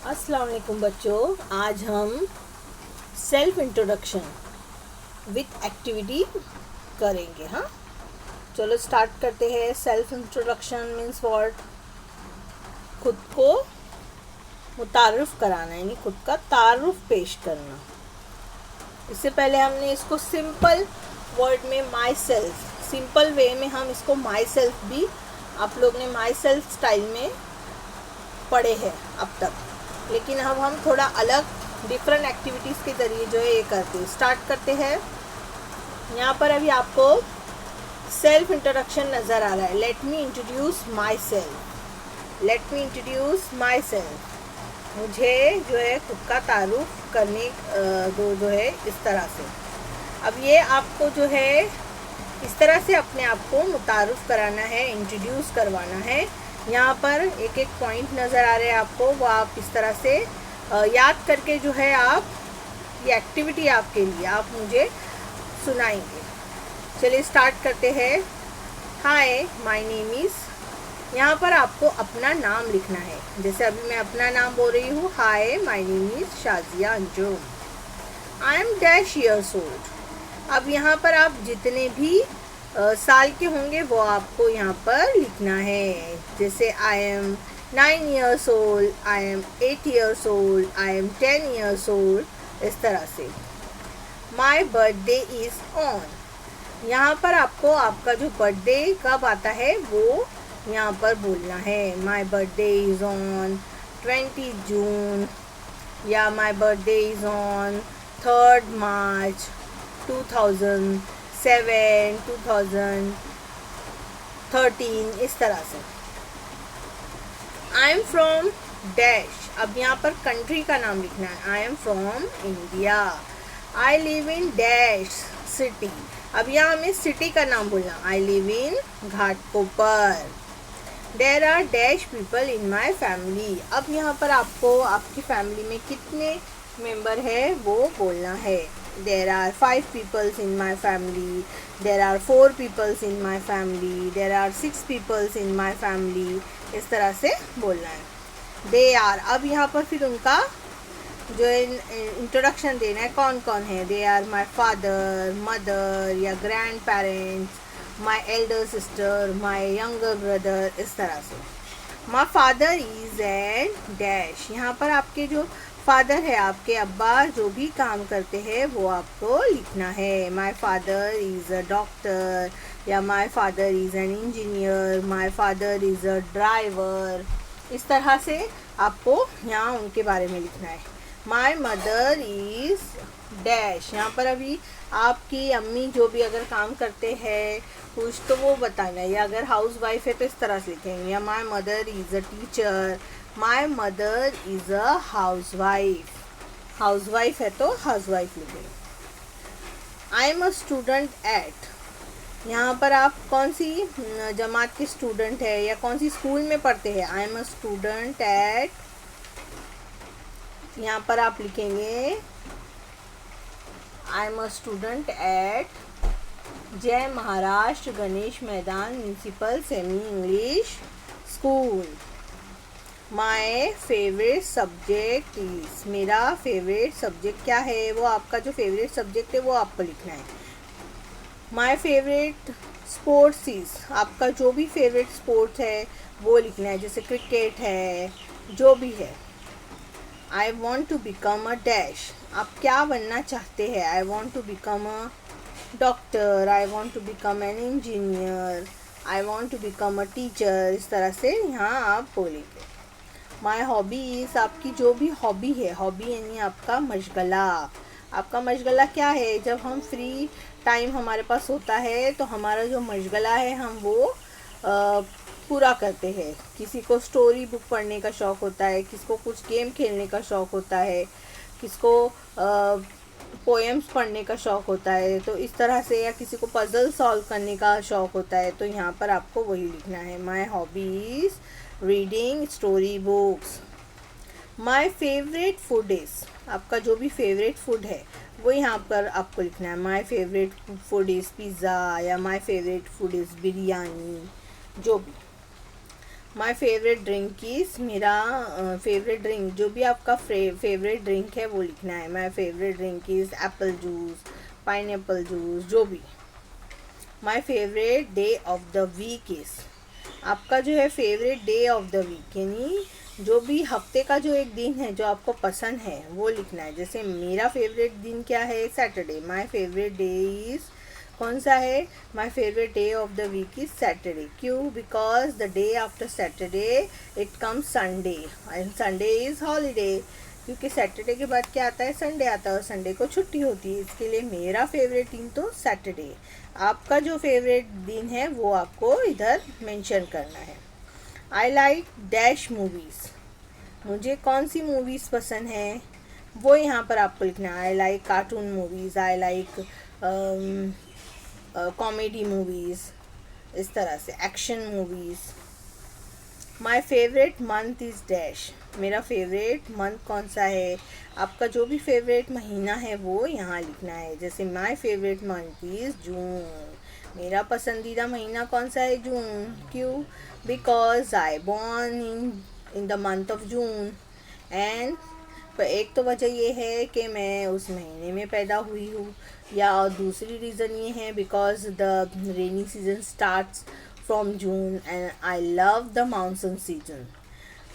अस्सलाम वालेकुम बच्चों, आज हम सेल्फ इंट्रोडक्शन विथ एक्टिविटी करेंगे। हाँ, चलो स्टार्ट करते हैं। Self introduction means what? खुद को मुतारुफ कराना, यानी खुद का तारुफ पेश करना। इससे पहले हमने इसको सिंपल वर्ड में माई सेल्फ, सिंपल वे में हम इसको माई सेल्फ भी आप लोग ने माई सेल्फ स्टाइल में पढ़े हैं अब तक, लेकिन अब हम थोड़ा अलग डिफरेंट एक्टिविटीज़ के ज़रिए जो है ये करते हैं। स्टार्ट करते हैं। यहाँ पर अभी आपको सेल्फ इंट्रोडक्शन नज़र आ रहा है। Let me introduce my self, let me introduce my self. मुझे जो है खुद का तारुफ करने दो जो है इस तरह से। अब ये आपको जो है इस तरह से अपने आप को मुतारुफ कराना है, इंट्रोड्यूस करवाना है। यहाँ पर एक एक पॉइंट नज़र आ रहे हैं आपको, वो आप इस तरह से याद करके जो है आप ये एक्टिविटी आपके लिए आप मुझे सुनाएंगे। चलिए स्टार्ट करते हैं। हाय माय नेम इज़, यहाँ पर आपको अपना नाम लिखना है। जैसे अभी मैं अपना नाम बोल रही हूँ, hi my name is Shazia Anjum, I am dash years old. अब यहाँ पर आप जितने भी साल के होंगे वो आपको यहाँ पर लिखना है। जैसे I am 9 years old, I am 8 years old, I am 10 years old, इस तरह से। माई बर्थडे इज़ ऑन, यहाँ पर आपको आपका जो बर्थडे कब आता है वो यहाँ पर बोलना है। माई बर्थडे इज़ ऑन 20 जून, या my birthday is on 3rd March 2007, 2013, इस तरह से। आई एम फ्रॉम डैश, अब यहाँ पर कंट्री का नाम लिखना है। I am from India, I live in dash city, अब यहाँ हमें सिटी का नाम बोलना। I live in Ghatkopar. There are dash people in my family, अब यहाँ पर आपको आपकी फैमिली में कितने मेंबर है वो बोलना है। There are 5 peoples in my family, there are 4 peoples in my family, there are 6 peoples in my family, इस तरह से बोलना है। They are, अब यहाँ पर फिर उनका जो इंट्रोडक्शन देना है, कौन कौन है। They are my father, mother या grand parents, my elder sister, my younger brother, इस तरह से। My father is and dash, यहाँ पर आपके जो फादर है, आपके अब्बा जो भी काम करते हैं वो आपको लिखना है। My father is a doctor, या my father is an engineer, my father is a driver, इस तरह से आपको यहाँ उनके बारे में लिखना है। माई मदर इज़ डैश, यहाँ पर अभी आपकी अम्मी जो भी अगर काम करते हैं कुछ तो वो बताना है, या अगर हाउस वाइफ है तो इस तरह से लिखेंगे। या my mother is a teacher, my mother is a house wife, house wife है तो हाउस वाइफ लिखेंगे। I am a student at, यहाँ पर आप कौन सी जमात के स्टूडेंट है या कौन सी स्कूल में पढ़ते हैं। I am a student at, यहाँ पर आप लिखेंगे I am a student at जय महाराष्ट्र गणेश मैदान municipal semi English school. My favourite subject is, मेरा फेवरेट सब्जेक्ट क्या है, वो आपका जो फेवरेट सब्जेक्ट है वो आपको लिखना है। माई फेवरेट स्पोर्ट्स इज़, आपका जो भी फेवरेट स्पोर्ट्स है वो लिखना है, जैसे क्रिकेट है, जो भी है। I want to become a dash, आप क्या बनना चाहते हैं। I want to become a doctor, I want to become an engineer, I want to become a teacher, इस तरह से यहाँ आप बोलेंगे। माई हॉबी इज़, आपकी जो भी हॉबी है, हॉबी यानी आपका मशगला। आपका मशगला क्या है, जब हम फ्री टाइम हमारे पास होता है तो हमारा जो मशगला है हम वो पूरा करते हैं। किसी को स्टोरी बुक पढ़ने का शौक़ होता है, किसको कुछ गेम खेलने का शौक़ होता है, किसको पोएम्स पढ़ने का शौक़ होता है, तो इस तरह से। या किसी को पज़ल सॉल्व करने का शौक़ होता है, तो यहाँ पर आपको वही लिखना है। माई hobbies reading story books. My favourite food is, आपका जो भी फेवरेट फूड है वो यहाँ पर आपको लिखना है। My favourite food is pizza, या my favourite food is biryani, जो भी। माई फेवरेट ड्रिंक इज़, मेरा फेवरेट ड्रिंक, जो भी आपका फेवरेट ड्रिंक है वो लिखना है। My favourite drink is apple juice, pineapple juice, जो भी। My favourite day of the week is, आपका जो है favourite day of the week, यानी जो भी हफ्ते का जो एक दिन है जो आपको पसंद है वो लिखना है। जैसे मेरा फेवरेट दिन क्या है, Saturday. My favourite day is, कौन सा है, my favourite day of the week is Saturday. क्यों, because the day after Saturday it comes Sunday and Sunday is holiday, क्योंकि सैटरडे के बाद क्या आता है, संडे आता है, और संडे को छुट्टी होती है। इसके लिए मेरा फेवरेट दिन तो सैटरडे। आपका जो फेवरेट दिन है वो आपको इधर मेंशन करना है। आई लाइक डैश मूवीज़, मुझे कौन सी मूवीज़ पसंद है वो यहाँ पर आपको लिखना है। I like cartoon movies, I like comedy movies, इस तरह से action movies. My favourite month is dash, मेरा फेवरेट मंथ कौन सा है, आपका जो भी फेवरेट महीना है वो यहाँ लिखना है। जैसे माई फेवरेट मंथ इज़ जून, मेरा पसंदीदा महीना कौन सा है, जून। क्यों, because I born in the month of June. And एक तो वजह ये है कि मैं उस महीने में पैदा हुई हूँ, या और दूसरी रीज़न ये है because the rainy season starts from June and I love the monsoon season,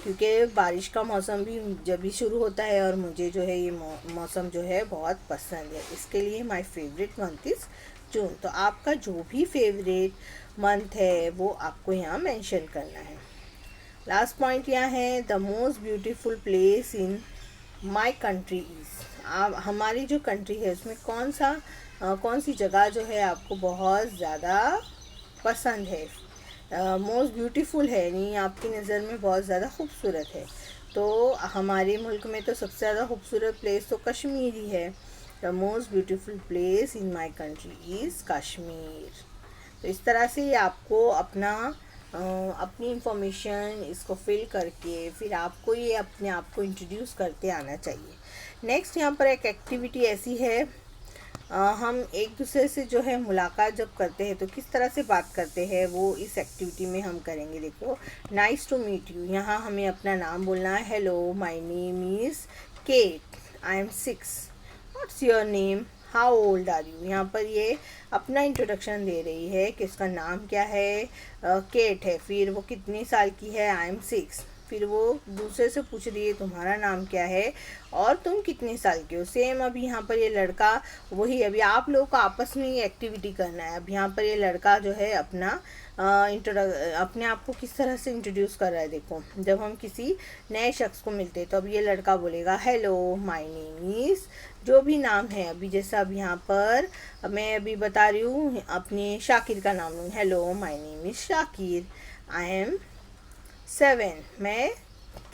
क्योंकि बारिश का मौसम भी जब भी शुरू होता है और मुझे जो है ये मौसम जो है बहुत पसंद है। इसके लिए माय फेवरेट मंथ इज़ जून। तो आपका जो भी फेवरेट मंथ है वो आपको यहाँ मेंशन करना है। लास्ट पॉइंट यहाँ है, the most beautiful place in my country is, आप हमारी जो कंट्री है उसमें कौन सी जगह जो है आपको बहुत ज़्यादा पसंद है, मोस्ट ब्यूटीफुल है, यानी आपकी नज़र में बहुत ज़्यादा खूबसूरत है। तो हमारे मुल्क में तो सबसे ज़्यादा खूबसूरत प्लेस तो कश्मीर ही है। The most beautiful place in my country is Kashmir. तो इस तरह से ये आपको अपनी इंफॉर्मेशन इसको फिल करके फिर आपको ये अपने आप को इंट्रोड्यूस करते आना चाहिए। नेक्स्ट यहाँ पर एक एक्टिविटी ऐसी है, हम एक दूसरे से जो है मुलाकात जब करते हैं तो किस तरह से बात करते हैं वो इस एक्टिविटी में हम करेंगे। देखो, नाइस टू मीट यू, यहाँ हमें अपना नाम बोलना है। Hello, my name is Kate, I am 6। What's your name, how old are you. यहाँ पर ये अपना इंट्रोडक्शन दे रही है कि उसका नाम क्या है, केट है, फिर वो कितनी साल की है, आई एम 6। फिर वो दूसरे से पूछ रही है तुम्हारा नाम क्या है और तुम कितने साल के हो। सेम अभी यहाँ पर ये लड़का वही, अभी आप लोगों को आपस में ये एक्टिविटी करना है। अब यहाँ पर ये लड़का जो है अपने आप को किस तरह से इंट्रोड्यूस कर रहा है। देखो, जब हम किसी नए शख्स को मिलते हैं तो अब ये लड़का बोलेगा हेलो माय नेम इज़, जो भी नाम है। अभी जैसा अब यहाँ पर मैं अभी बता रही हूँ अपने शाकिर का नाम लूँ, hello my name is Shakir, I am 7, मैं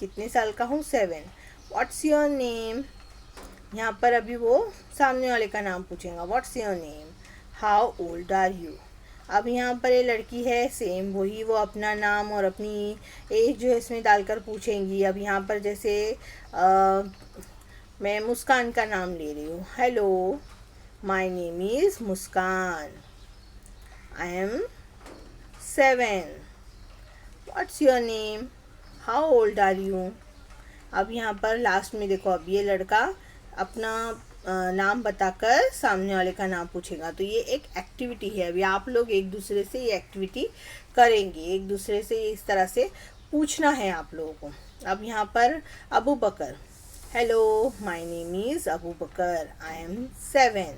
कितने साल का हूँ, 7। व्हाट्स योर नेम, यहाँ पर अभी वो सामने वाले का नाम पूछेगा, what's your name, how old are you. अब यहाँ पर ये लड़की है, सेम वही, वो अपना नाम और अपनी एज जो है इसमें डालकर पूछेंगी। अब यहाँ पर जैसे मैं मुस्कान का नाम ले रही हूँ, hello my name is Muskan, I am 7। What's your name, how old are you. अब यहाँ पर लास्ट में देखो, अब ये लड़का अपना नाम बताकर सामने वाले का नाम पूछेगा। तो ये एक एक्टिविटी है। अभी आप लोग एक दूसरे से ये एक्टिविटी करेंगे, एक दूसरे से इस तरह से पूछना है आप लोगों को। अब यहाँ पर Abu Bakar, hello my name is Abu Bakar, I am 7।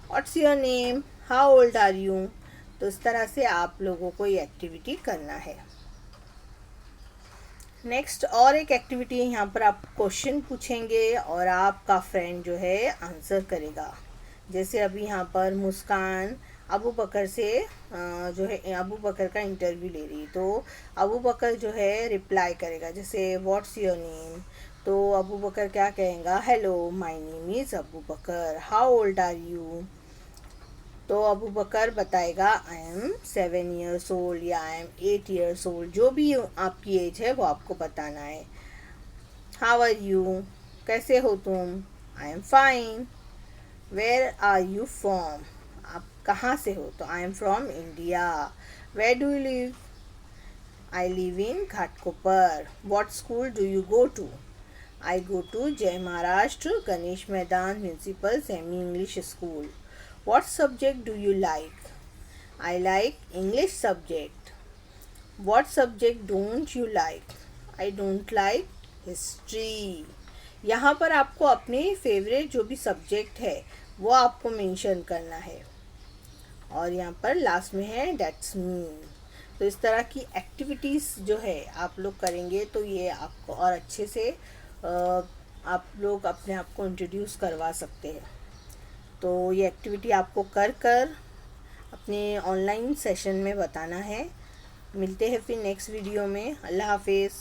What's your name, how old are you. तो इस तरह से आप लोगों को ये एक्टिविटी करना है। नेक्स्ट और एक एक्टिविटी है, यहाँ पर आप क्वेश्चन पूछेंगे और आपका फ्रेंड जो है आंसर करेगा। जैसे अभी यहाँ पर मुस्कान अबू बकर से जो है अबू बकर का इंटरव्यू ले रही, तो अबू बकर जो है रिप्लाई करेगा। जैसे व्हाट्स योर नेम, तो अबू बकर क्या कहेगा, hello my name is Abu Bakar, how old are you. तो अबू बकर बताएगा आई एम 7 ईयर्स ओल्ड या आई एम 8 ईयर्स ओल्ड, जो भी आपकी एज है वो आपको बताना है। हाउ आर यू, कैसे हो तुम, I am fine. Where are you from, आप कहाँ से हो, तो I am from India. Where do you live, I live in Ghatkopar. What school do you go to? I go to Jai Maharashtra Ganesh Maidan Municipal Semi English School. What subject do you like? I like English subject. What subject don't you like? I don't like history. यहाँ पर आपको अपने favourite जो भी subject है वो आपको mention करना है, और यहाँ पर लास्ट में है डेट्स मी। तो इस तरह की एक्टिविटीज़ जो है आप लोग करेंगे तो ये आपको और अच्छे से आप लोग अपने आप को इंट्रोड्यूस करवा सकते हैं। तो ये एक्टिविटी आपको कर कर अपने ऑनलाइन सेशन में बताना है। मिलते हैं फिर नेक्स्ट वीडियो में। अल्लाह हाफिज़।